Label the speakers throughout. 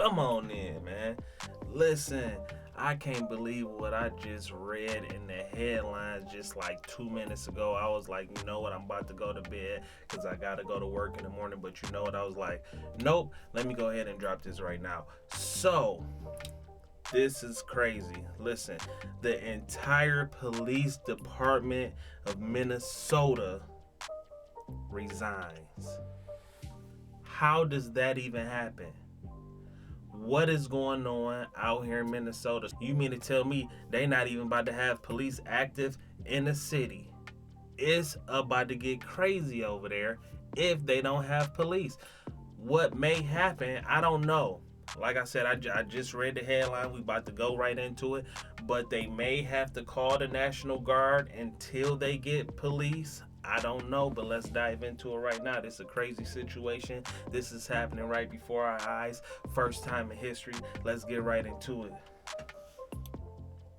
Speaker 1: Come on in, man. Listen, I can't believe what I just read in the headlines just like 2 minutes ago. I was like, you know what, I'm about to go to bed because I got to go to work in the morning. But you know what, I was like, nope, let me go ahead and drop this right now. So, this is crazy. Listen, the entire police department of Minnesota resigns. How does that even happen? What is going on out here in Minnesota? You mean to tell me they not even about to have police active in the city? It's about to get crazy over there if they don't have police. What may happen, I don't know. Like I said, I just read the headline. We about to go right into it. But they may have to call the National Guard until they get police. I don't know, but let's dive into it right now. This is a crazy situation. This is happening right before our eyes. First time in history. Let's get right into it.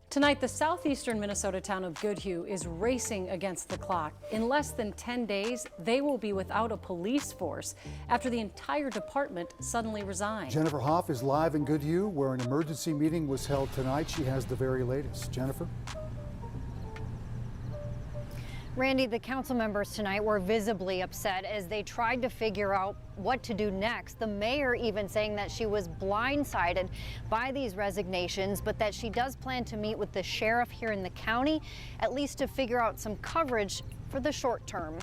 Speaker 2: Tonight, the southeastern Minnesota town of Goodhue is racing against the clock. In less than 10 days, they will be without a police force after the entire department suddenly resigned.
Speaker 3: Jennifer Hoff is live in Goodhue, where an emergency meeting was held tonight. She has the very latest. Jennifer?
Speaker 4: Randy, the council members tonight were visibly upset as they tried to figure out what to do next. The mayor even saying that she was blindsided by these resignations, but that she does plan to meet with the sheriff here in the county, at least to figure out some coverage for the short term.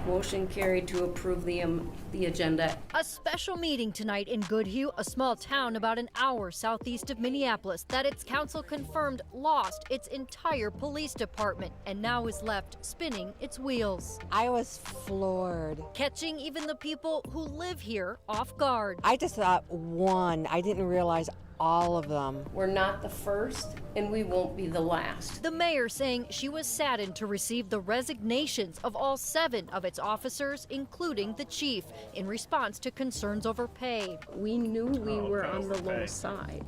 Speaker 5: Motion carried to approve the agenda.
Speaker 4: A special meeting tonight in Goodhue, a small town about an hour southeast of Minneapolis, that its council confirmed lost its entire police department and now is left spinning its wheels.
Speaker 6: I was floored.
Speaker 4: Catching even the people who live here off guard.
Speaker 6: I just thought one. I didn't realize all of them.
Speaker 5: We're not the first, and we won't be the last.
Speaker 4: The mayor saying she was saddened to receive the resignations of all 7 of its officers, including the chief, in response to concerns over pay.
Speaker 5: We knew we were on the low side.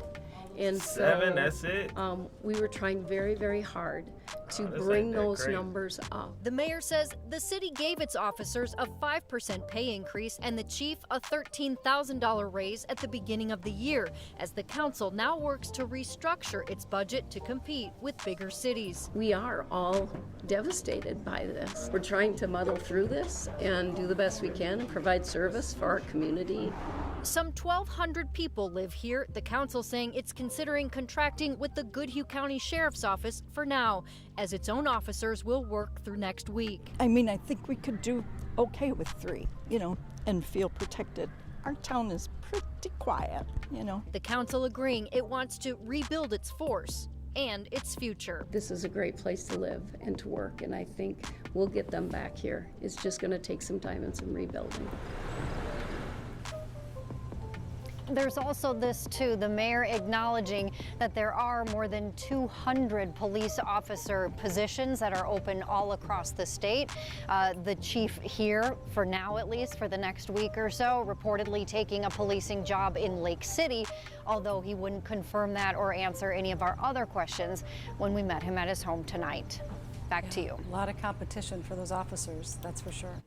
Speaker 5: And
Speaker 1: 7, that's it?
Speaker 5: We were trying very, very hard to bring those numbers up.
Speaker 4: The mayor says the city gave its officers a 5% pay increase and the chief a $13,000 raise at the beginning of the year, as the council now works to restructure its budget to compete with bigger cities.
Speaker 5: We are all devastated by this. We're trying to muddle through this and do the best we can and provide service for our community.
Speaker 4: Some 1,200 people live here, the council saying it's considering contracting with the Goodhue County Sheriff's Office for now, as its own officers will work through next week.
Speaker 7: I mean, I think we could do okay with 3, and feel protected. Our town is pretty quiet,
Speaker 4: The council agreeing it wants to rebuild its force and its future.
Speaker 5: This is a great place to live and to work, and I think we'll get them back here. It's just going to take some time and some rebuilding.
Speaker 4: There's also this, too, the mayor acknowledging that there are more than 200 police officer positions that are open all across the state. The chief here, for now at least, for the next week or so, reportedly taking a policing job in Lake City, although he wouldn't confirm that or answer any of our other questions when we met him at his home tonight. Back to you.
Speaker 2: A lot of competition for those officers, that's for sure.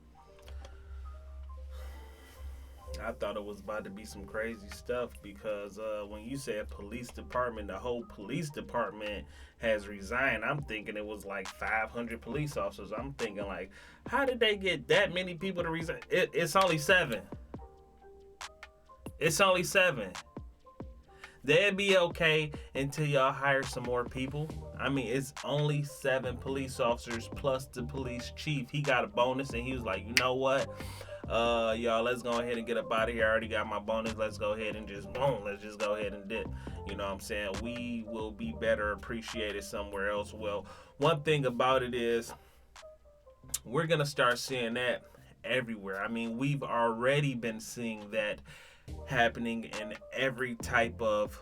Speaker 1: I thought it was about to be some crazy stuff because when you said police department, the whole police department has resigned. I'm thinking it was like 500 police officers. I'm thinking like, how did they get that many people to resign? It's only 7. It's only 7. They'd be okay until y'all hire some more people. I mean, it's only 7 police officers plus the police chief. He got a bonus and he was like, you know what? Y'all, let's go ahead and get up out of here. I already got my bonus. Let's go ahead and just let's just go ahead and dip. You know what I'm saying? We will be better appreciated somewhere else. Well, one thing about it is we're going to start seeing that everywhere. I mean, we've already been seeing that happening in every type of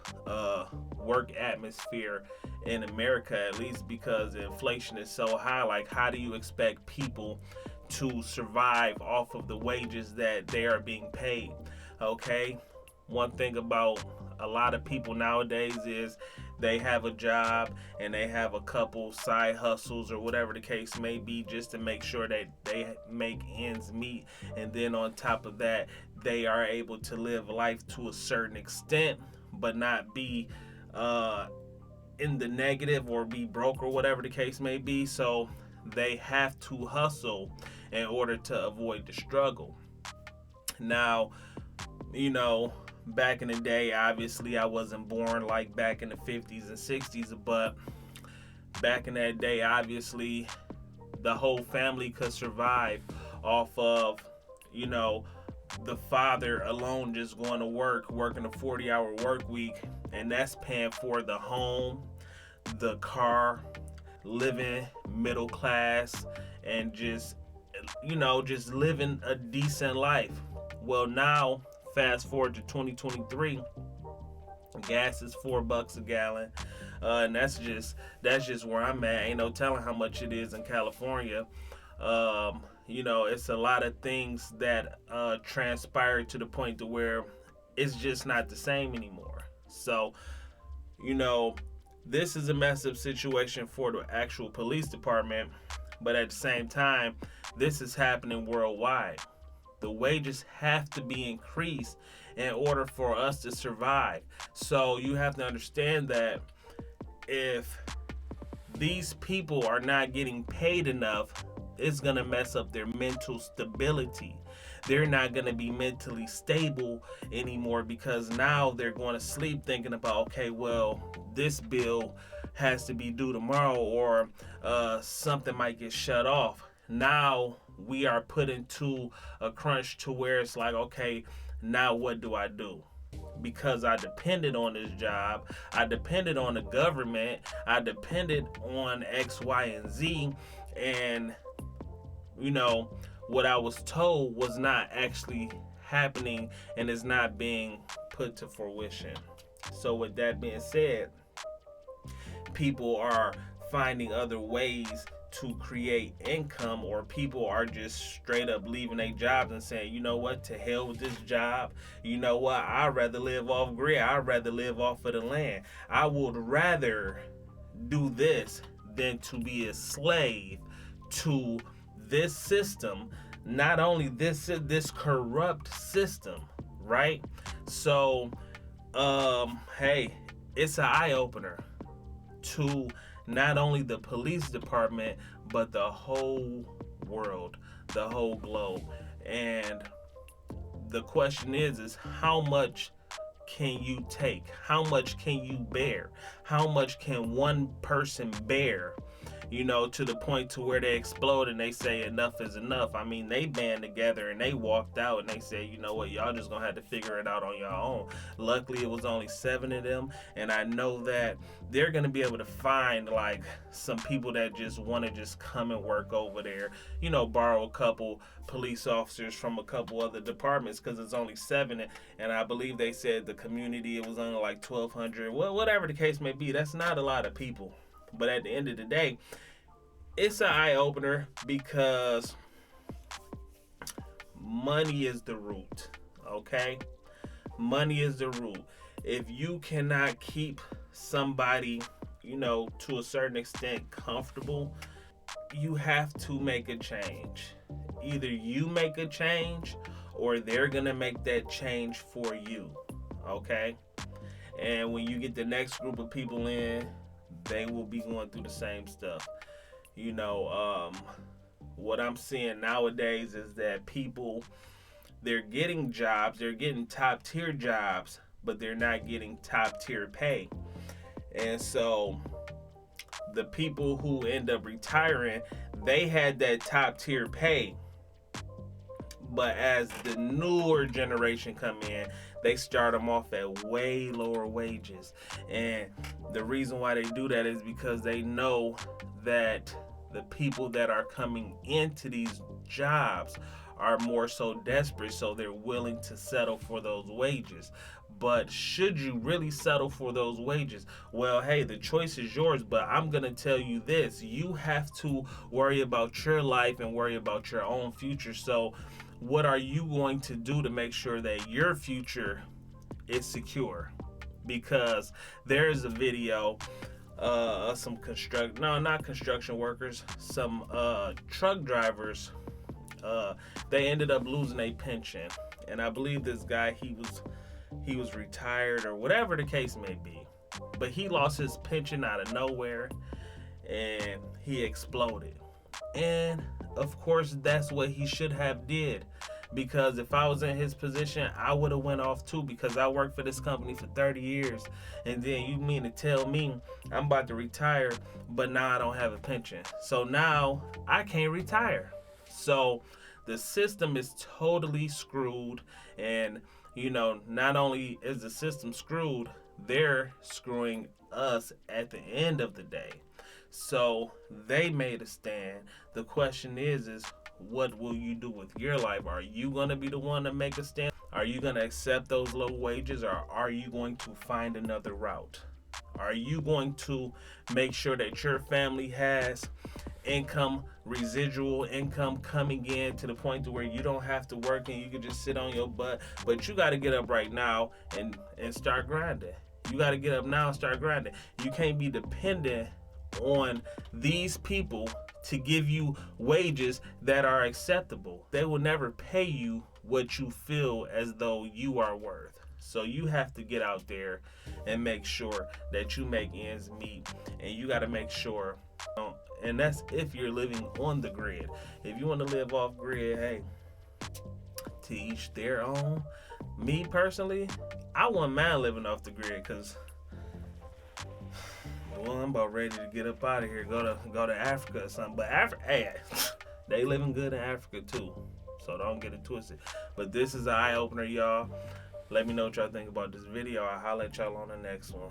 Speaker 1: work atmosphere in America, at least because inflation is so high. Like, how do you expect people to survive off of the wages that they are being paid? Okay, one thing about a lot of people nowadays is they have a job and they have a couple side hustles or whatever the case may be, just to make sure that they make ends meet. And then on top of that, they are able to live life to a certain extent, but not be in the negative or be broke or whatever the case may be. So they have to hustle in order to avoid the struggle. Now, back in the day, obviously I wasn't born like back in the 50s and 60s, but back in that day, obviously the whole family could survive off of, the father alone just going to work, working a 40-hour work week, and that's paying for the home, the car, living middle class, and just living a decent life. Well, now fast forward to 2023, gas is $4 a gallon, and that's just where I'm at. Ain't no telling how much it is in California. It's a lot of things that transpire to the point to where it's just not the same anymore. So, this is a massive situation for the actual police department, but at the same time, this is happening worldwide. The wages have to be increased in order for us to survive. So you have to understand that if these people are not getting paid enough, it's going to mess up their mental stability. They're not going to be mentally stable anymore, because now they're going to sleep thinking about, okay, well, this bill has to be due tomorrow, or something might get shut off. Now we are put into a crunch to where it's like, okay, now what do I do? Because I depended on this job, I depended on the government, I depended on X, Y, and Z, and what I was told was not actually happening and is not being put to fruition. So with that being said, people are finding other ways to create income, or people are just straight up leaving their jobs and saying, you know what, to hell with this job. You know what, I'd rather live off grid. I'd rather live off of the land. I would rather do this than to be a slave to this system, not only this corrupt system, right? So hey, it's an eye-opener to not only the police department, but the whole world, the whole globe. And the question is how much can you take? How much can you bear? How much can one person bear? To the point to where they explode and they say enough is enough. I mean, they band together and they walked out and they said, you know what, y'all just gonna have to figure it out on your own. Luckily, it was only 7 of them, and I know that they're gonna be able to find like some people that just want to just come and work over there. Borrow a couple police officers from a couple other departments, because it's only 7, and I believe they said the community, it was only like 1,200. Well, whatever the case may be, that's not a lot of people. But at the end of the day, it's an eye-opener, because money is the root, okay? Money is the root. If you cannot keep somebody, to a certain extent comfortable, you have to make a change. Either you make a change, or they're going to make that change for you, okay? And when you get the next group of people in, they will be going through the same stuff. What I'm seeing nowadays is that people, they're getting jobs, they're getting top tier jobs, but they're not getting top tier pay. And so the people who end up retiring, they had that top tier pay. But as the newer generation come in, they start them off at way lower wages. And the reason why they do that is because they know that the people that are coming into these jobs are more so desperate, so they're willing to settle for those wages. But should you really settle for those wages? Well, hey, the choice is yours, but I'm going to tell you this. You have to worry about your life and worry about your own future. So what are you going to do to make sure that your future is secure? because there is a video some not construction workers, some truck drivers, they ended up losing a pension, and I believe this guy, he was retired or whatever the case may be, but he lost his pension out of nowhere and he exploded. And of course that's what he should have did, because if I was in his position, I would have went off too, because I worked for this company for 30 years. And then you mean to tell me I'm about to retire, but now I don't have a pension. So now I can't retire. So the system is totally screwed. And, you know, not only is the system screwed, they're screwing us at the end of the day. So they made a stand. The question is what will you do with your life? Are you going to be the one to make a stand? Are you going to accept those low wages, or are you going to find another route? Are you going to make sure that your family has income, residual income coming in to the point to where you don't have to work and you can just sit on your butt? But you got to get up right now and start grinding. You got to get up now and start grinding. You can't be dependent on these people to give you wages that are acceptable. They will never pay you what you feel as though you are worth. So you have to get out there and make sure that you make ends meet, and you got to make sure, and that's if you're living on the grid. If you want to live off grid, hey, to each their own. Me personally, I wouldn't mind living off the grid, because well, I'm about ready to get up out of here, go to Africa or something. But hey, they living good in Africa too, so don't get it twisted. But this is an eye opener, y'all. Let me know what y'all think about this video. I'll holler at y'all on the next one.